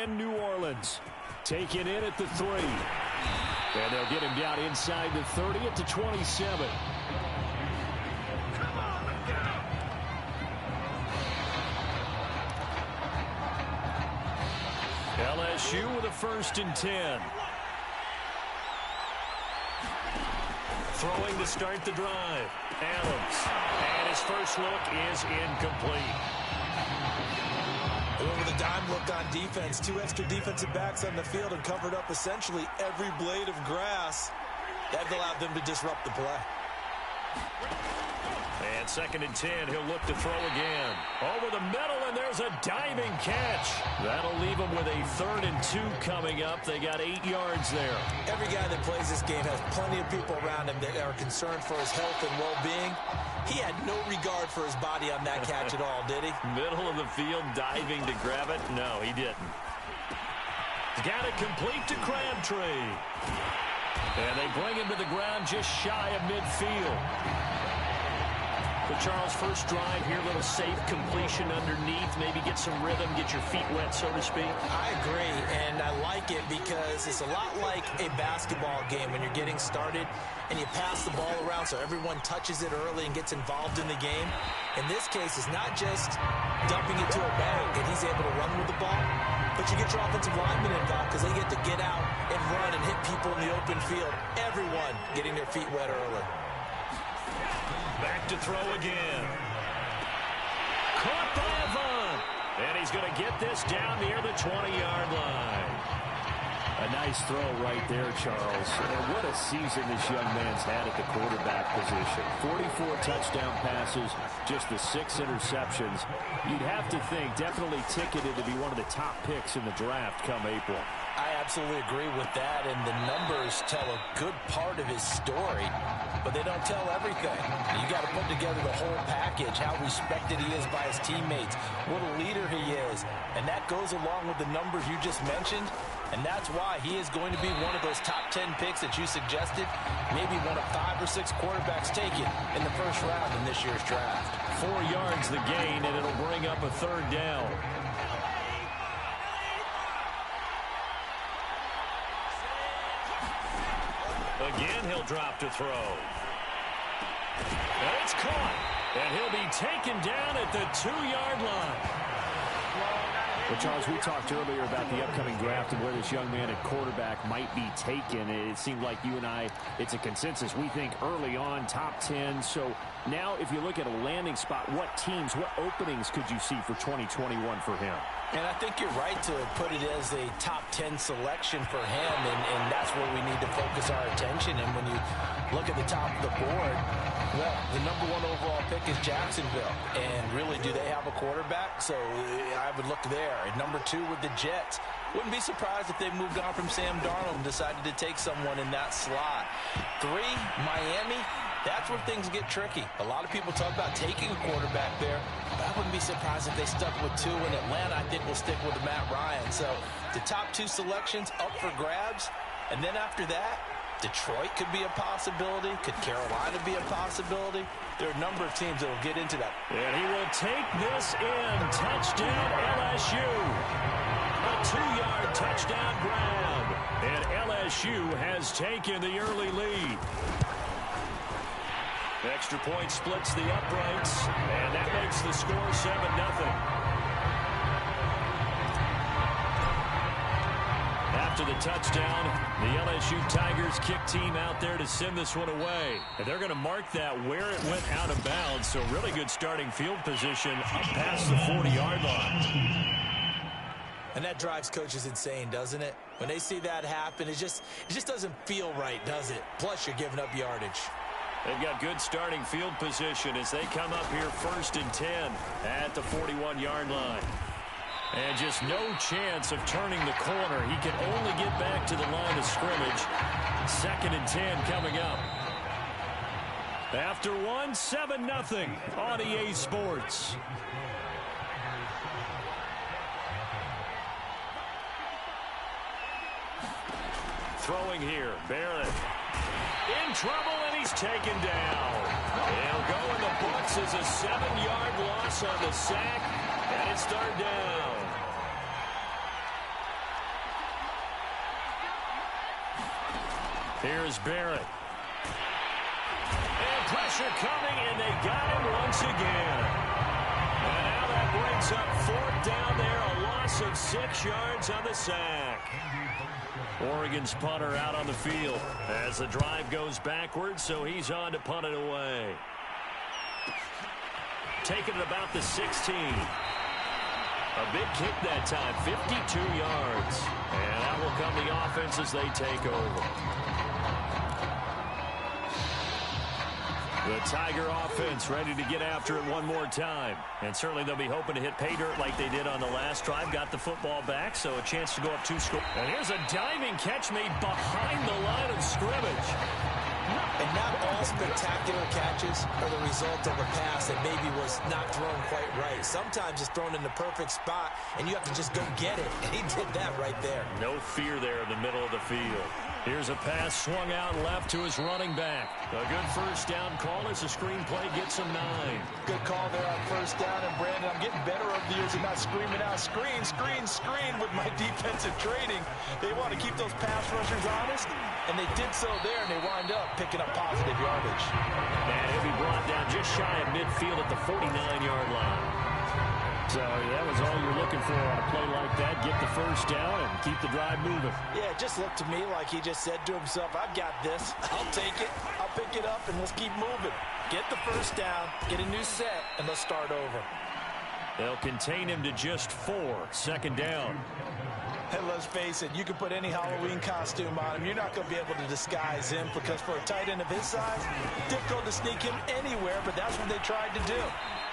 and New Orleans. Taken in at the 3. And they'll get him down inside the 30 at the 27. LSU with a 1st and 10. Throwing to start the drive. Adams. And his first look is incomplete. Over the dime look on defense. 2 extra defensive backs on the field and covered up essentially every blade of grass. That allowed them to disrupt the play. And 2nd and 10, he'll look to throw again. Over the middle, and there's a diving catch. That'll leave them with a 3rd and 2 coming up. They got 8 yards there. Every guy that plays this game has plenty of people around him that are concerned for his health and well-being. He had no regard for his body on that catch at all, did he? Middle of the field, diving to grab it. No, he didn't. Got it complete to Crabtree. And they bring him to the ground just shy of midfield. But Charles, first drive here, little safe completion underneath. Maybe get some rhythm, get your feet wet, so to speak. I agree, and I like it because it's a lot like a basketball game when you're getting started and you pass the ball around so everyone touches it early and gets involved in the game. In this case, it's not just dumping it to a bag and he's able to run with the ball, but you get your offensive linemen involved because they get to get out and run and hit people in the open field. Everyone getting their feet wet early. Back to throw again. Caught by Avant. And he's going to get this down near the 20-yard line. A nice throw right there, Charles. And what a season this young man's had at the quarterback position. 44 touchdown passes, just the 6 interceptions. You'd have to think definitely ticketed to be one of the top picks in the draft come April. I absolutely agree with that, and the numbers tell a good part of his story, but they don't tell everything. You got to put together the whole package, how respected he is by his teammates, what a leader he is, and that goes along with the numbers you just mentioned, and that's why he is going to be one of those top 10 picks that you suggested, maybe one of 5 or 6 quarterbacks taken in the first round in this year's draft. 4 yards the gain, and it'll bring up a 3rd down. Again, he'll drop to throw. And it's caught. And he'll be taken down at the 2-yard line. Well, Charles, we talked earlier about the upcoming draft and where this young man at quarterback might be taken. It seemed like you and I, it's a consensus. We think early on, top 10. So now if you look at a landing spot, what teams, what openings could you see for 2021 for him? And I think you're right to put it as a top 10 selection for him, and that's where we need to focus our attention. And when you look at the top of the board, well, the #1 overall pick is Jacksonville. And really, do they have a quarterback? So I would look there. At #2 with the Jets. Wouldn't be surprised if they moved on from Sam Darnold and decided to take someone in that slot. 3, Miami. That's where things get tricky. A lot of people talk about taking a quarterback there. But I wouldn't be surprised if they stuck with 2 in Atlanta. I think we'll stick with Matt Ryan. So the top 2 selections up for grabs. And then after that, Detroit could be a possibility. Could Carolina be a possibility? There are a number of teams that will get into that. And he will take this in. Touchdown LSU. A 2-yard touchdown grab. And LSU has taken the early lead. Extra point splits the uprights, and that makes the score 7-0. After the touchdown, the LSU Tigers kick team out there to send this one away. And they're going to mark that where it went out of bounds, so really good starting field position up past the 40-yard line. And that drives coaches insane, doesn't it? When they see that happen, it just doesn't feel right, does it? Plus, you're giving up yardage. They've got good starting field position as they come up here 1st and 10 at the 41-yard line. And just no chance of turning the corner. He can only get back to the line of scrimmage. 2nd and 10 coming up. After 7-0 on EA Sports. Throwing here, Barrett. In trouble, and he's taken down. He'll go in the books as a 7-yard loss on the sack, and it's 3rd down. Here's Barrett. And pressure coming, and they got him once again. And now that brings up 4th down there, a loss of 6 yards on the sack. Oregon's punter out on the field as the drive goes backwards, so he's on to punt it away. Taking it about the 16. A big kick that time, 52 yards. And that will come the offense as they take over. The Tiger offense ready to get after it one more time. And certainly they'll be hoping to hit pay dirt like they did on the last drive. Got the football back, so a chance to go up 2 scores. And here's a diving catch made behind the line of scrimmage. And not all spectacular catches are the result of a pass that maybe was not thrown quite right. Sometimes it's thrown in the perfect spot, and you have to just go get it. And he did that right there. No fear there in the middle of the field. Here's a pass swung out left to his running back. A good first down call as the screen play gets him 9. Good call there on first down. And, Brandon, I'm getting better over the years of not screaming out, screen, screen, screen with my defensive training. They want to keep those pass rushers honest, and they did so there, and they wind up picking up positive yardage. And he'll be brought down just shy of midfield at the 49-yard line. So that was all you're looking for on a play like that. Get the first down and keep the drive moving. Yeah, it just looked to me like he just said to himself, I've got this. I'll take it. I'll pick it up, and let's keep moving. Get the first down, get a new set, and let's start over. They'll contain him to just 4. 2nd down. And let's face it, you can put any Halloween costume on him. You're not going to be able to disguise him because for a tight end of his size, difficult to sneak him anywhere, but that's what they tried to do.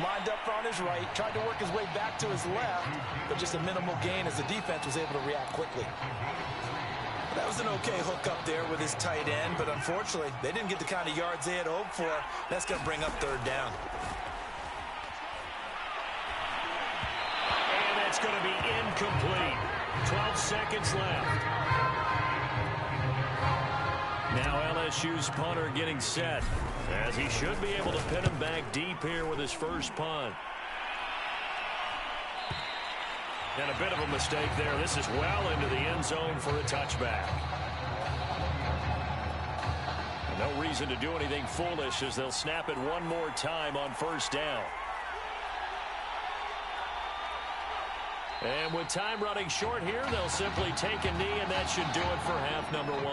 Lined up on his right, tried to work his way back to his left, but just a minimal gain as the defense was able to react quickly. That was an okay hook up there with his tight end, but unfortunately, they didn't get the kind of yards they had hoped for. That's going to bring up 3rd down. And that's going to be incomplete. 12 seconds left. Now LSU's punter getting set, as he should be able to pin him back deep here with his first punt. And a bit of a mistake there. This is well into the end zone for a touchback. And no reason to do anything foolish as they'll snap it one more time on first down. And with time running short here, they'll simply take a knee, and that should do it for half number 1.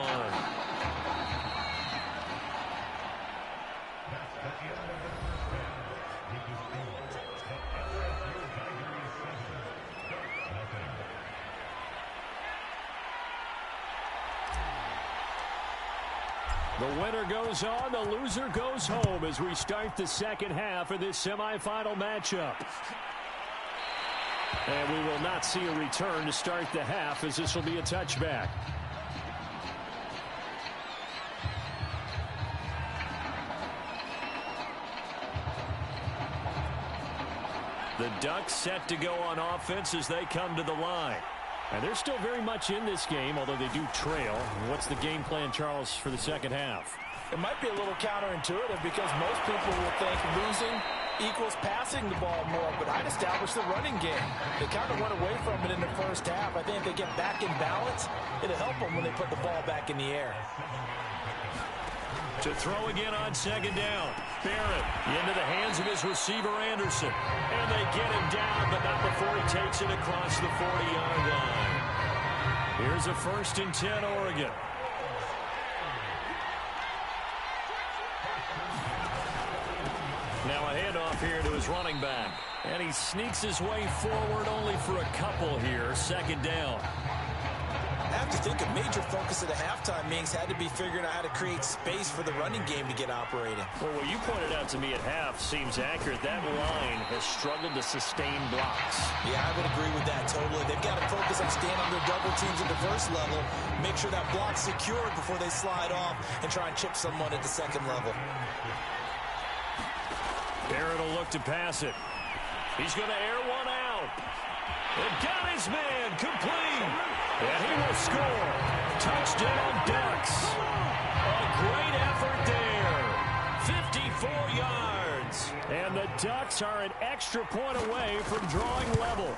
The winner goes on, the loser goes home as we start the second half of this semifinal matchup. And we will not see a return to start the half, as this will be a touchback. The Ducks set to go on offense as they come to the line. And they're still very much in this game, although they do trail. What's the game plan, Charles, for the second half? It might be a little counterintuitive because most people will think losing equals passing the ball more, but I'd establish the running game. They kind of went away from it in the first half. I think if they get back in balance, it'll help them when they put the ball back in the air. To throw again on 2nd down. Barrett into the hands of his receiver, Anderson. And they get him down, but not before he takes it across the 40-yard line. Here's a 1st and 10, Oregon. Now a handoff here to his running back. And he sneaks his way forward only for a couple here. 2nd down. I have to think a major focus of the halftime meetings had to be figuring out how to create space for the running game to get operating. Well, what you pointed out to me at half seems accurate. That line has struggled to sustain blocks. Yeah, I would agree with that totally. They've got to focus on staying under double teams at the first level, make sure that block's secured before they slide off and try and chip someone at the 2nd level. Barrett will look to pass it. He's going to air one out. And got his man complete. And he will score. Touchdown, Ducks. A great effort there. 54 yards. And the Ducks are an extra point away from drawing level.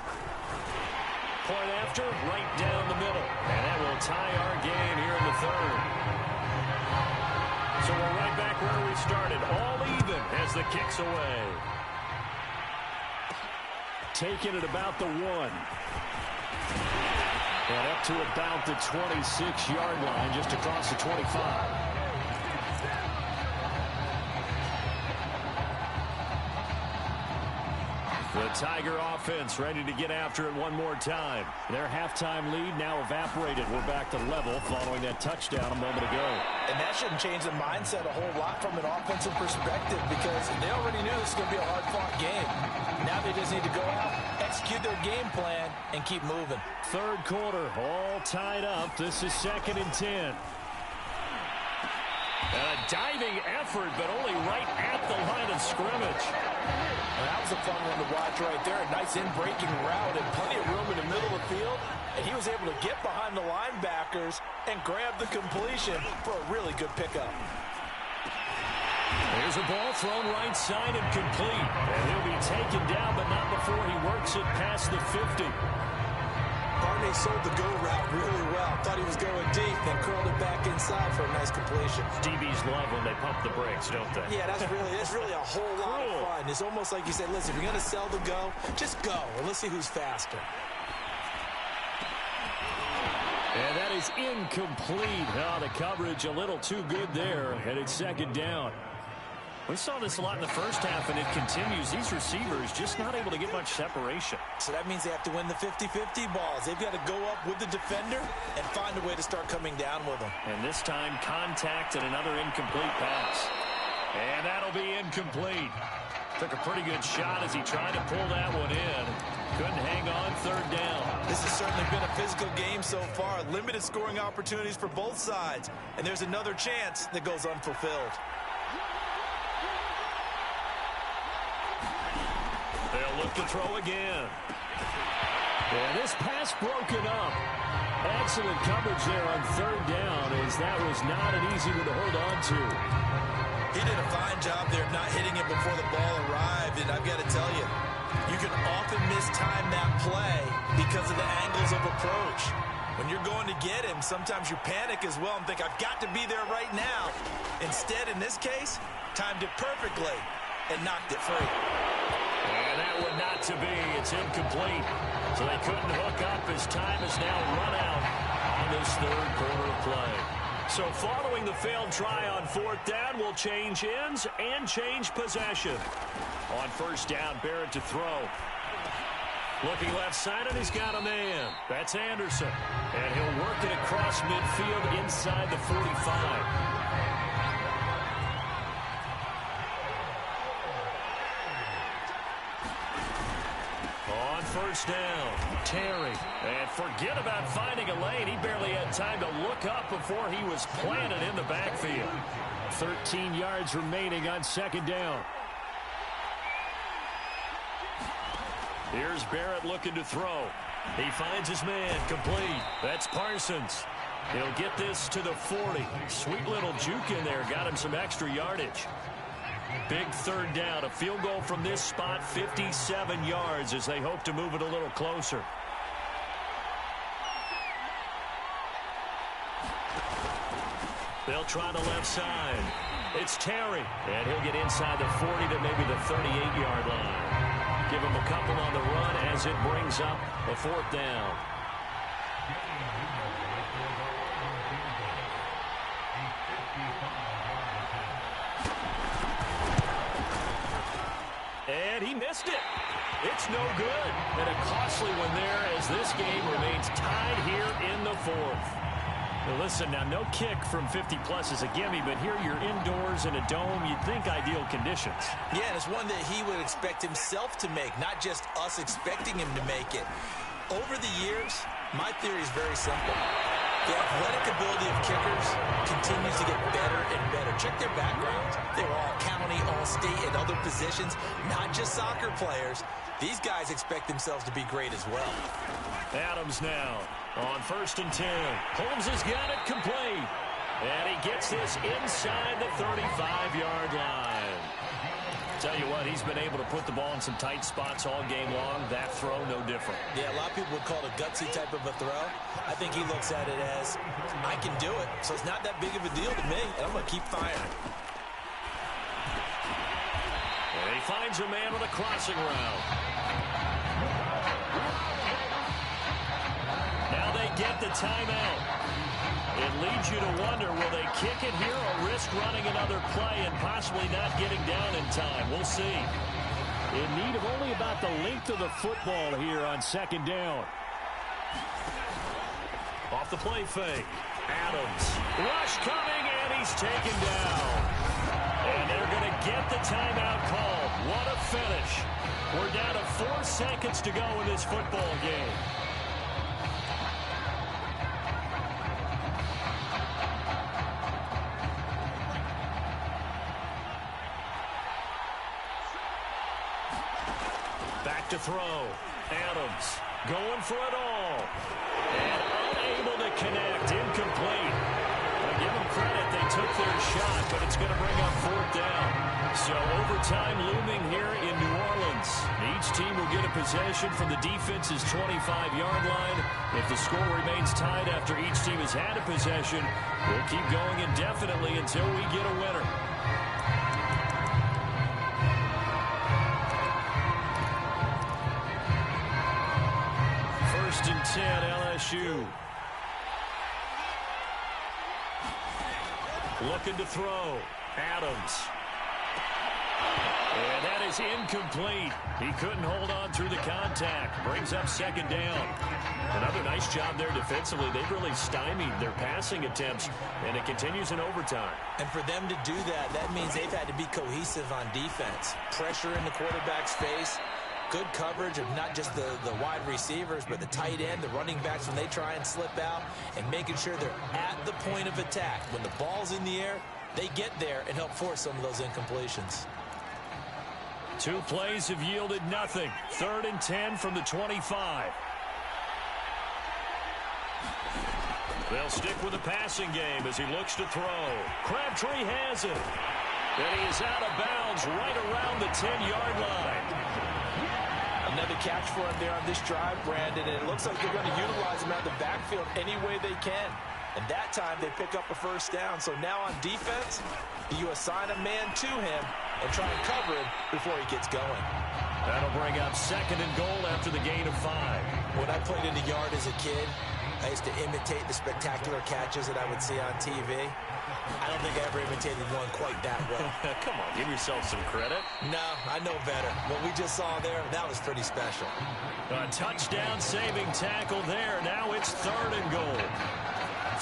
Point after, right down the middle. And that will tie our game here in the 3rd. So we're right back where we started, all even as the kick's away. Taking it about the 1. And up to about the 26-yard line, just across the 25. The Tiger offense ready to get after it one more time. Their halftime lead now evaporated. We're back to level following that touchdown a moment ago. And that shouldn't change the mindset a whole lot from an offensive perspective because they already knew this was going to be a hard-fought game. Now they just need to go out, execute their game plan, and keep moving. Third quarter, all tied up. This is 2nd and 10. And a diving effort, but only right at the line of scrimmage. And that was a fun one to watch right there. A nice in-breaking route and plenty of room in the middle of the field. And he was able to get behind the linebackers and grab the completion for a really good pickup. There's a ball thrown right side and complete. And he'll be taken down, but not before he works it past the 50. Barney sold the go route really well. Thought he was going deep, then curled it back inside for a nice completion. DBs love when they pump the brakes, don't they? Yeah, that's really a whole lot of fun. It's almost like you said, listen, if you're going to sell the go, just go, and let's see who's faster. And that is incomplete. Oh, the coverage a little too good there, and it's 2nd down. We saw this a lot in the first half, and it continues. These receivers just not able to get much separation. So that means they have to win the 50-50 balls. They've got to go up with the defender and find a way to start coming down with them. And this time, contact and another incomplete pass. And that'll be incomplete. Took a pretty good shot as he tried to pull that one in. Couldn't hang on 3rd down. This has certainly been a physical game so far. Limited scoring opportunities for both sides. And there's another chance that goes unfulfilled. They'll look to throw again. And this pass broken up. Excellent coverage there on 3rd down, as that was not an easy one to hold on to. He did a fine job there of not hitting it before the ball arrived, and I've got to tell you, you can often mistime that play because of the angles of approach. When you're going to get him, sometimes you panic as well and think, I've got to be there right now. Instead, in this case, timed it perfectly and knocked it free. And that one not to be. It's incomplete. So they couldn't hook up as time is now run out on this 3rd quarter of play. So following the failed try on 4th down, we'll change ends and change possession. On 1st down, Barrett to throw. Looking left side, and he's got a man. That's Anderson. And he'll work it across midfield inside the 45. On 1st down, Terry. And forget about finding a lane. He barely had time to look up before he was planted in the backfield. 13 yards remaining on 2nd down. Here's Barrett looking to throw. He finds his man, complete. That's Parsons. He'll get this to the 40. Sweet little juke in there, got him some extra yardage. Big 3rd down, a field goal from this spot, 57 yards as they hope to move it a little closer. They'll try the left side. It's Terry, and he'll get inside the 40 to maybe the 38-yard line. Give him a couple on the run as it brings up a 4th down. And he missed it. It's no good. And a costly one there as this game remains tied here in the 4th. Now listen, now no kick from 50-plus is a gimme, but here you're indoors in a dome. You'd think ideal conditions. Yeah, and it's one that he would expect himself to make, not just us expecting him to make it. Over the years, my theory is very simple. The athletic ability of kickers continues to get better and better. Check their backgrounds. They were all county, all state, and other positions, not just soccer players. These guys expect themselves to be great as well. Adams now on 1st and 10. Holmes has got it complete. And he gets this inside the 35-yard line. Tell you what, he's been able to put the ball in some tight spots all game long. That throw, no different. Yeah, a lot of people would call it a gutsy type of a throw. I think he looks at it as, I can do it, so it's not that big of a deal to me, and I'm going to keep firing. And he finds a man with a crossing route. Now they get the timeout. It leads you to wonder, will they kick it here or risk running another play and possibly not getting down in time? We'll see. In need of only about the length of the football here on second down. Off the play fake. Adams. Rush coming, and he's taken down. And they're going to get the timeout called. What a finish. We're down to 4 seconds to go in this football game. To throw. Adams going for it all. And unable to connect. Incomplete. I give them credit. They took their shot, but it's going to bring up 4th down. So overtime looming here in New Orleans. Each team will get a possession from the defense's 25-yard line. If the score remains tied after each team has had a possession, we'll keep going indefinitely until we get a winner. First and 10, LSU. Looking to throw. Adams. And that is incomplete. He couldn't hold on through the contact. Brings up 2nd down. Another nice job there defensively. They've really stymied their passing attempts, and it continues in overtime. And for them to do that, that means they've had to be cohesive on defense. Pressure in the quarterback's face. Good coverage of not just the wide receivers, but the tight end, the running backs when they try and slip out, and making sure they're at the point of attack. When the ball's in the air, they get there and help force some of those incompletions. 2 plays have yielded nothing. 3rd and 10 from the 25. They'll stick with the passing game as he looks to throw. Crabtree has it. And he is out of bounds right around the 10-yard line. Another catch for him there on this drive, Brandon, and it looks like they're going to utilize him out of the backfield any way they can. And that time they pick up a 1st down. So now on defense, you assign a man to him and try and cover him before he gets going. That'll bring up 2nd and goal after the gain of 5. When I played in the yard as a kid, I used to imitate the spectacular catches that I would see on TV. I don't think I ever imitated one quite that well. Come on, give yourself some credit. No, I know better. What we just saw there, that was pretty special. A touchdown-saving tackle there. Now it's 3rd and goal.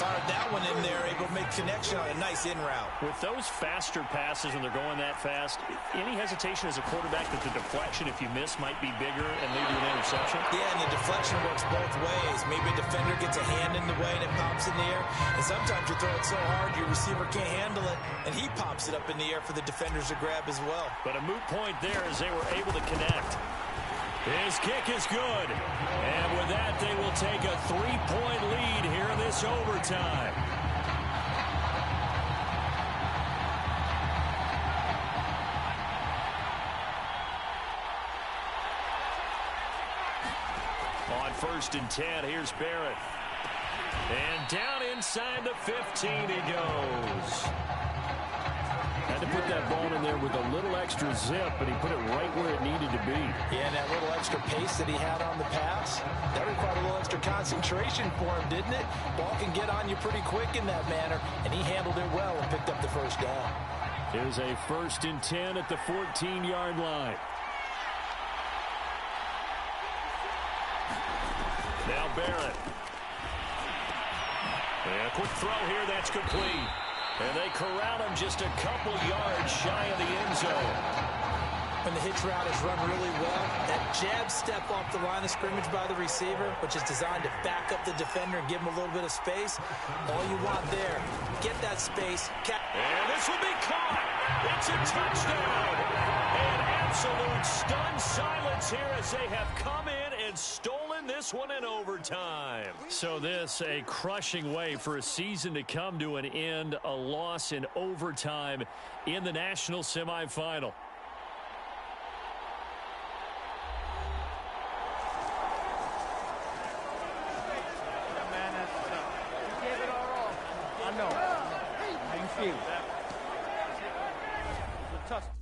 Fired that one in there, able to make connection on a nice in route. With those faster passes when they're going that fast, any hesitation as a quarterback that the deflection, if you miss, might be bigger and maybe an interception? Yeah, and the deflection works both ways. Maybe a defender gets a hand in the way and it pops in the air. And sometimes you throw it so hard your receiver can't handle it, and he pops it up in the air for the defenders to grab as well. But a moot point there as they were able to connect. His kick is good. And with that, they will take a 3-point lead here in this overtime. On 1st and 10, here's Barrett. And down inside the 15 he goes. Had to put that ball in there with a little extra zip, but he put it right where it needed to be. Yeah, and that little extra pace that he had on the pass, that required a little extra concentration for him, didn't it? Ball can get on you pretty quick in that manner, and he handled it well and picked up the 1st down. Here's a 1st and 10 at the 14-yard line. Now Barrett. And a quick throw here, that's complete. And they corral him just a couple yards shy of the end zone. When the hitch route is run really well, that jab step off the line of scrimmage by the receiver, which is designed to back up the defender and give him a little bit of space, all you want there, get that space. And this will be caught. It's a touchdown. And absolute stunned silence here as they have come in and stolen this one in overtime. So this, a crushing way for a season to come to an end, a loss in overtime in the national semifinal. field. The touch.